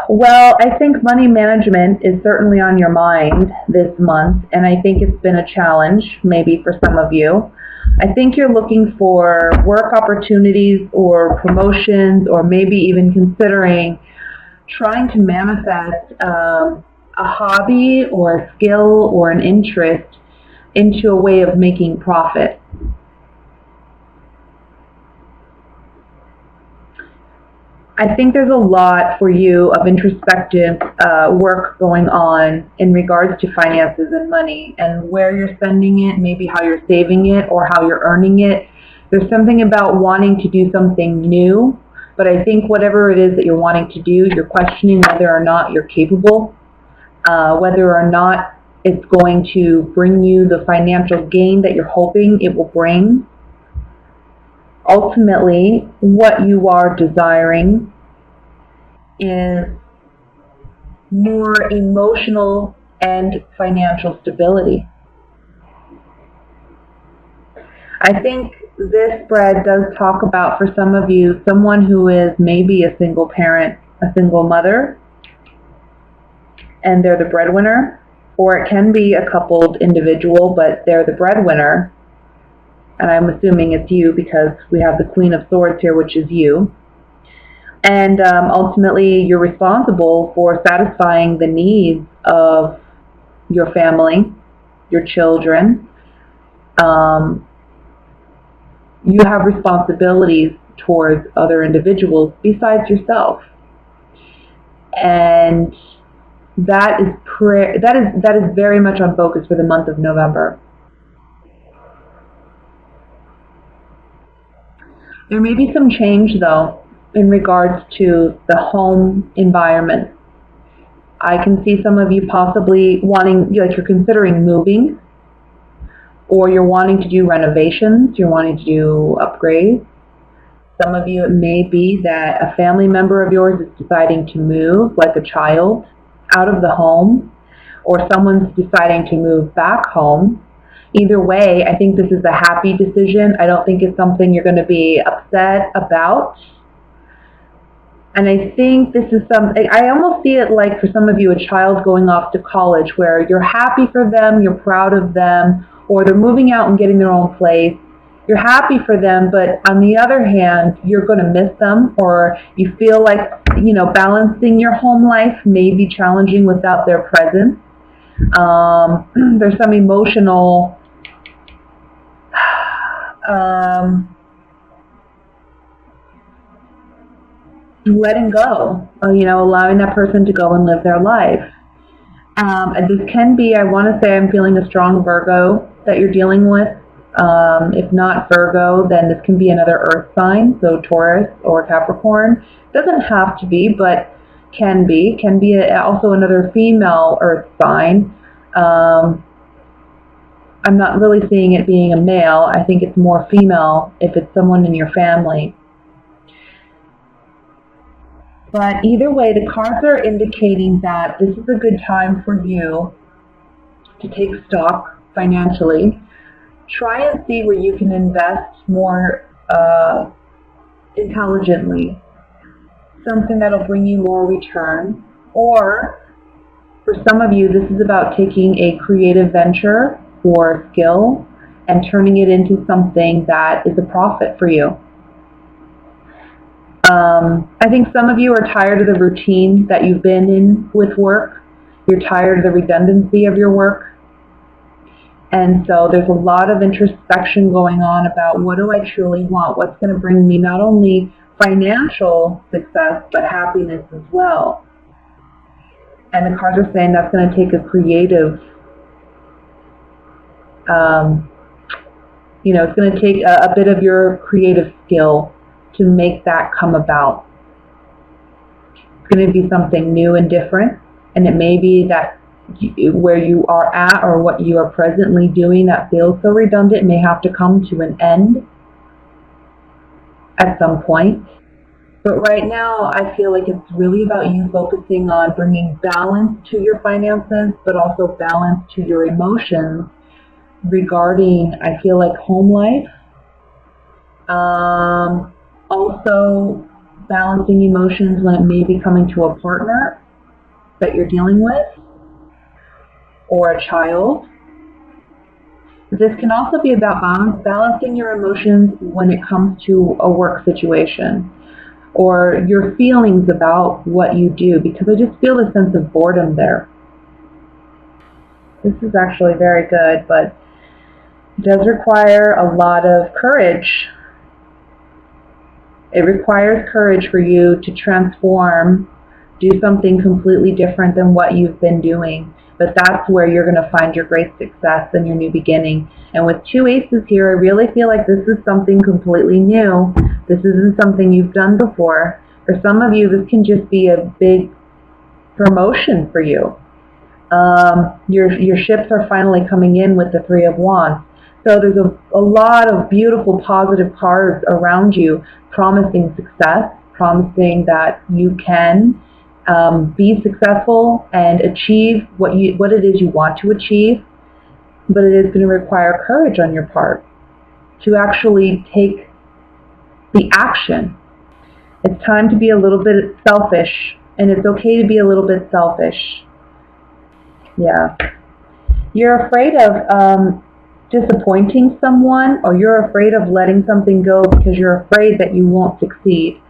Well, I think money management is certainly on your mind this month, and I think it's been a challenge, maybe for some of you. I think you're looking for work opportunities or promotions, or maybe even considering trying to manifest a hobby or a skill or an interest into a way of making profit. I think there's a lot for you of introspective work going on in regards to finances and money and where you're spending it, maybe how you're saving it or how you're earning it. There's something about wanting to do something new, but I think whatever it is that you're wanting to do, you're questioning whether or not you're capable, whether or not it's going to bring you the financial gain that you're hoping it will bring. Ultimately, what you are desiring is more emotional and financial stability. I think this spread does talk about, for some of you, someone who is maybe a single parent, a single mother, and they're the breadwinner, or it can be a coupled individual, but they're the breadwinner. And I'm assuming it's you because we have the Queen of Swords here, which is you. And ultimately, you're responsible for satisfying the needs of your family, your children. You have responsibilities towards other individuals besides yourself. And that is very much on focus for the month of November. There may be some change, though, in regards to the home environment. I can see some of you possibly wanting, like you're considering moving, or you're wanting to do renovations, you're wanting to do upgrades. Some of you, it may be that a family member of yours is deciding to move, like a child, out of the home, or someone's deciding to move back home. Either way, I think this is a happy decision. I don't think it's something you're going to be upset about. And I think this is something, I almost see it like for some of you, a child going off to college where you're happy for them, you're proud of them, or they're moving out and getting their own place. You're happy for them, but on the other hand, you're going to miss them, or you feel like, balancing your home life may be challenging without their presence. There's some emotional letting go, allowing that person to go and live their life. And this can be, I want to say I'm feeling a strong Virgo that you're dealing with. If not Virgo, then this can be another earth sign, so Taurus or Capricorn. Doesn't have to be, but can be also another female earth sign. I'm not really seeing it being a male. I think it's more female if it's someone in your family. But either way, the cards are indicating that this is a good time for you to take stock financially. Try and see where you can invest more intelligently. Something that'll bring you more return. Or, for some of you, this is about taking a creative venture or skill and turning it into something that is a profit for you. I think some of you are tired of the routine that you've been in with work. You're tired of the redundancy of your work. And so there's a lot of introspection going on about what do I truly want? What's going to bring me not only financial success, but happiness as well. And the cards are saying that's going to take a creative, it's going to take a bit of your creative skill to make that come about. It's going to be something new and different, and it may be that where you are at or what you are presently doing that feels so redundant may have to come to an end at some point. But right now, I feel like it's really about you focusing on bringing balance to your finances, but also balance to your emotions regarding, I feel like, home life. Also, balancing emotions when it may be coming to a partner that you're dealing with, or a child. This can also be about balancing your emotions when it comes to a work situation, or your feelings about what you do, because I just feel a sense of boredom there. This is actually very good, but it does require a lot of courage. It requires courage for you to transform, do something completely different than what you've been doing. But that's where you're going to find your great success and your new beginning. And with 2 aces here, I really feel like this is something completely new. This isn't something you've done before. For some of you, this can just be a big promotion for you. Your ships are finally coming in with the 3 of Wands. So there's a lot of beautiful, positive cards around you promising success, promising that you can be successful and achieve what it is you want to achieve. But it is going to require courage on your part to actually take the action. It's time to be a little bit selfish, and it's okay to be a little bit selfish. Yeah. You're afraid of disappointing someone, or you're afraid of letting something go because you're afraid that you won't succeed.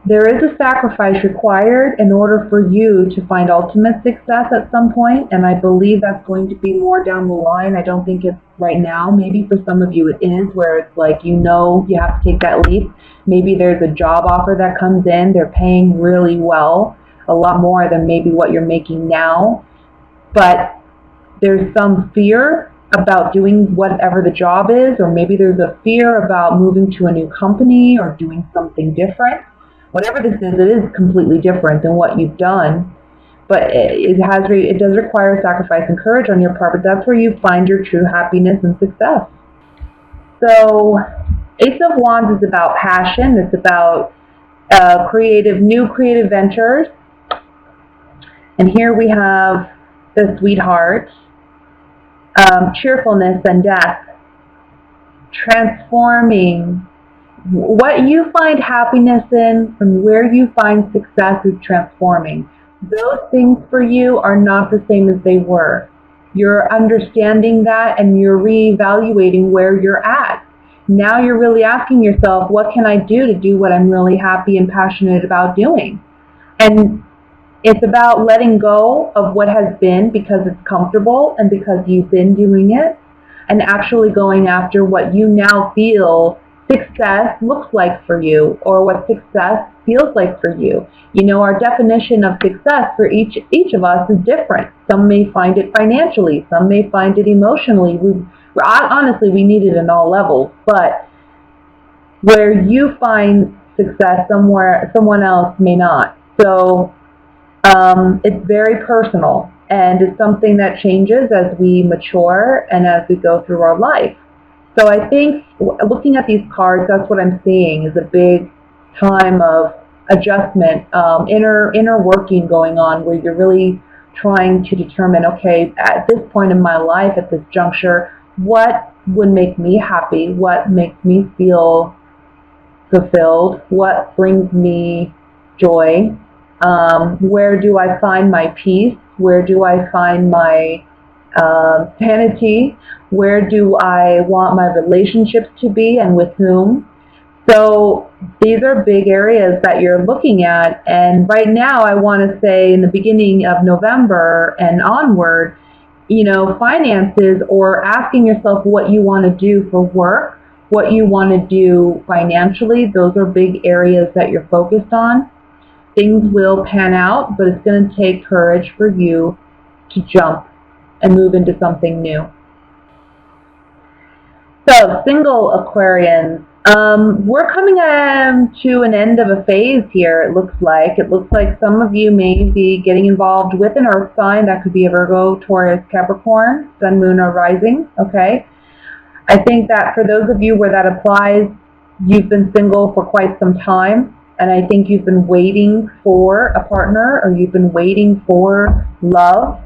There is a sacrifice required in order for you to find ultimate success at some point, and I believe that's going to be more down the line. I don't think it's right now. Maybe for some of you it is, where it's like you have to take that leap. Maybe there's a job offer that comes in. They're paying really well, a lot more than maybe what you're making now. But there's some fear about doing whatever the job is, or maybe there's a fear about moving to a new company or doing something different. Whatever this is, it is completely different than what you've done, but it does require sacrifice and courage on your part, but that's where you find your true happiness and success. So Ace of Wands is about passion. It's about new creative ventures. And here we have the Sweetheart, cheerfulness and death, transforming. What you find happiness in and where you find success is transforming. Those things for you are not the same as they were. You're understanding that, and you're reevaluating where you're at. Now you're really asking yourself, what can I do to do what I'm really happy and passionate about doing? And it's about letting go of what has been because it's comfortable and because you've been doing it, and actually going after what you now feel success looks like for you, or what success feels like for you. You know, our definition of success for each of us is different. Some may find it financially, some may find it emotionally. Honestly, we need it in all levels, but where you find success someone else may not. So it's very personal, and it's something that changes as we mature and as we go through our life. So I think looking at these cards, that's what I'm seeing is a big time of adjustment, inner working going on, where you're really trying to determine, okay, at this point in my life, at this juncture, what would make me happy? What makes me feel fulfilled? What brings me joy? Where do I find my peace? Where do I find my sanity? Where do I want my relationships to be, and with whom? So these are big areas that you're looking at. And right now, I want to say in the beginning of November and onward, finances, or asking yourself what you want to do for work, what you want to do financially, those are big areas that you're focused on. Things will pan out, but it's going to take courage for you to jump and move into something new. So, single Aquarians, we're coming to an end of a phase here, it looks like. It looks like some of you may be getting involved with an earth sign. That could be a Virgo, Taurus, Capricorn, Sun, Moon, or Rising, okay? I think that for those of you where that applies, you've been single for quite some time, and I think you've been waiting for a partner, or you've been waiting for love.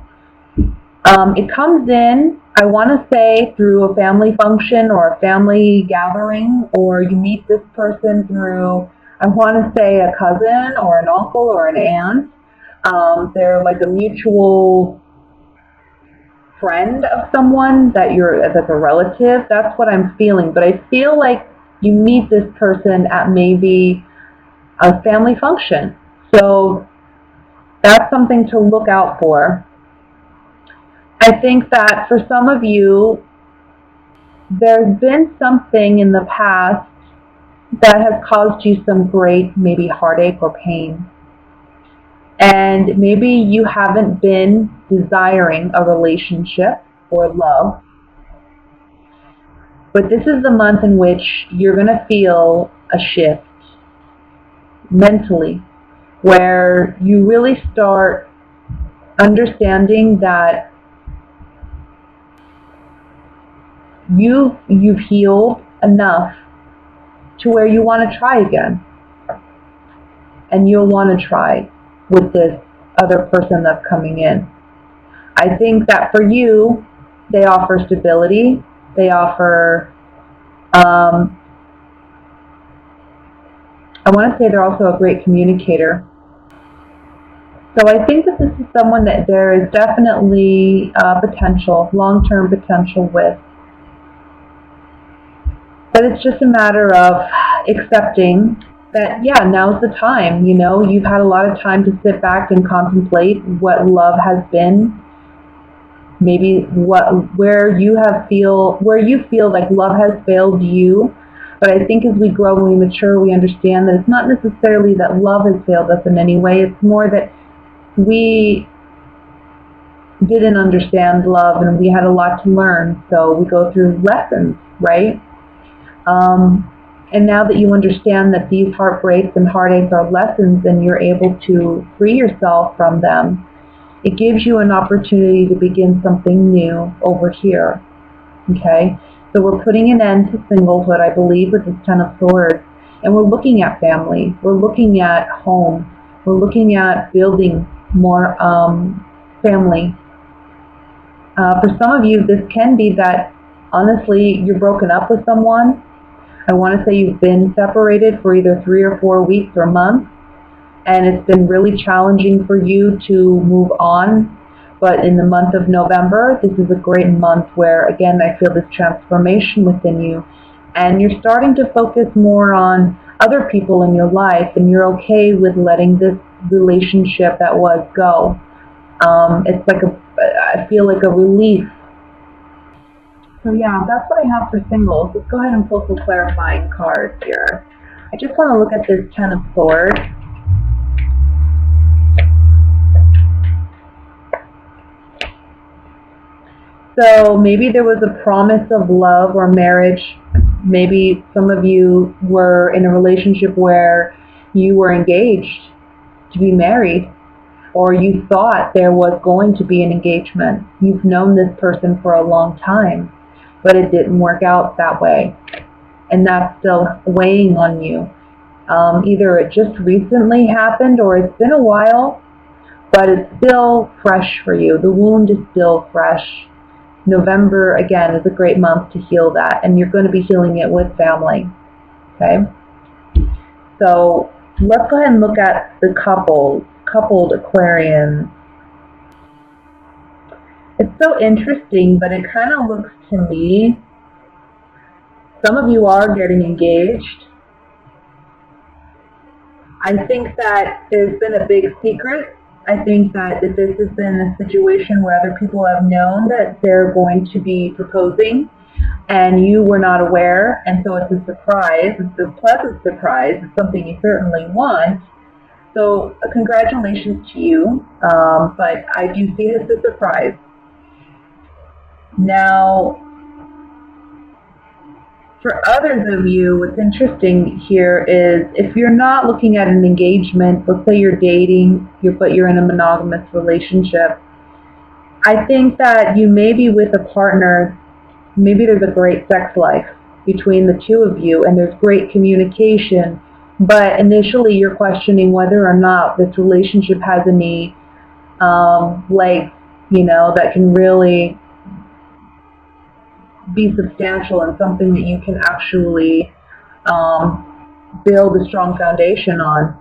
It comes in I want to say through a family function or a family gathering, or you meet this person through, I want to say, a cousin or an uncle or an aunt. They're like a mutual friend of someone that's a relative. That's what I'm feeling. But I feel like you meet this person at maybe a family function. So that's something to look out for. I think that for some of you, there's been something in the past that has caused you some great maybe heartache or pain. And maybe you haven't been desiring a relationship or love. But this is the month in which you're going to feel a shift mentally, where you really start understanding that you've healed enough to where you want to try again. And you'll want to try with this other person that's coming in. I think that for you, they offer stability. They offer, I want to say they're also a great communicator. So I think that this is someone that there is definitely potential, long-term potential with. But it's just a matter of accepting that, yeah, now's the time. You've had a lot of time to sit back and contemplate what love has been. Maybe where you feel like love has failed you. But I think as we grow and we mature, we understand that it's not necessarily that love has failed us in any way. It's more that we didn't understand love and we had a lot to learn. So we go through lessons, right? And now that you understand that these heartbreaks and heartaches are lessons and you're able to free yourself from them, it gives you an opportunity to begin something new over here. Okay? So we're putting an end to singlehood, I believe, with this Ten of Swords. And we're looking at family. We're looking at home. We're looking at building more family. For some of you, this can be that, honestly, you're broken up with someone. I want to say you've been separated for either 3 or 4 weeks or months, and it's been really challenging for you to move on. But in the month of November, this is a great month where, again, I feel this transformation within you, and you're starting to focus more on other people in your life, and you're okay with letting this relationship that was go. It's like I feel like a relief. So yeah, that's what I have for singles. Let's go ahead and pull some clarifying cards here. I just want to look at this Ten of Swords. So maybe there was a promise of love or marriage. Maybe some of you were in a relationship where you were engaged to be married, or you thought there was going to be an engagement. You've known this person for a long time, but it didn't work out that way. And that's still weighing on you. Either it just recently happened or it's been a while, but it's still fresh for you. The wound is still fresh. November, again, is a great month to heal that, and you're going to be healing it with family. Okay? So let's go ahead and look at the coupled Aquarians. It's so interesting, but it kind of looks to me, some of you are getting engaged. I think that there's been a big secret. I think that this has been a situation where other people have known that they're going to be proposing, and you were not aware, and so it's a surprise. It's a pleasant surprise. It's something you certainly want. So congratulations to you, but I do see it as a surprise. Now, for others of you, what's interesting here is if you're not looking at an engagement, let's say you're dating, but you're in a monogamous relationship, I think that you may be with a partner, maybe there's a great sex life between the two of you, and there's great communication, but initially you're questioning whether or not this relationship has any legs, that can really be substantial and something that you can actually build a strong foundation on.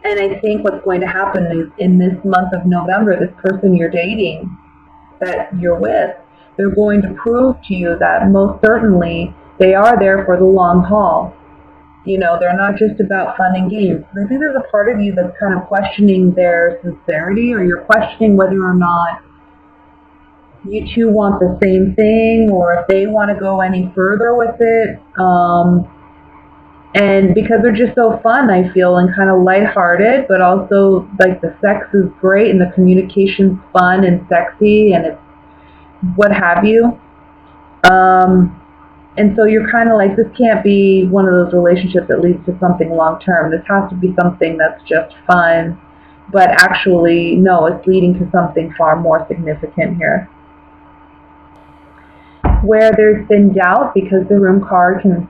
And I think what's going to happen is in this month of November, this person you're dating, that you're with, they're going to prove to you that most certainly they are there for the long haul. You know, they're not just about fun and games. I think there's a part of you that's kind of questioning their sincerity, or you're questioning whether or not you two want the same thing, or if they want to go any further with it. And because they're just so fun, I feel, and kind of lighthearted, but also like the sex is great and the communication's fun and sexy and it's what have you. And so you're kind of like, this can't be one of those relationships that leads to something long term. This has to be something that's just fun, but actually, no, it's leading to something far more significant here. Where there's been doubt, because the Room card can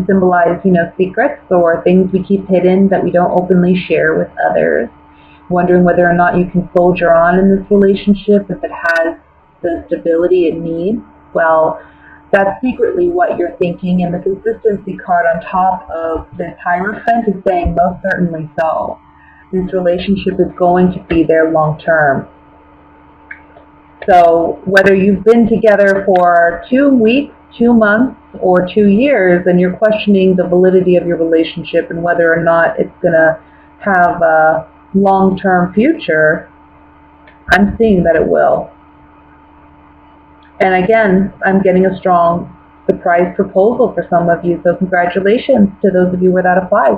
symbolize, you know, secrets or things we keep hidden that we don't openly share with others. Wondering whether or not you can soldier on in this relationship if it has the stability it needs. Well, that's secretly what you're thinking, and the consistency card on top of this Hierophant is saying most certainly so. This relationship is going to be there long term. So whether you've been together for 2 weeks, 2 months, or 2 years, and you're questioning the validity of your relationship and whether or not it's going to have a long-term future, I'm seeing that it will. And again, I'm getting a strong surprise proposal for some of you, so congratulations to those of you where that applies.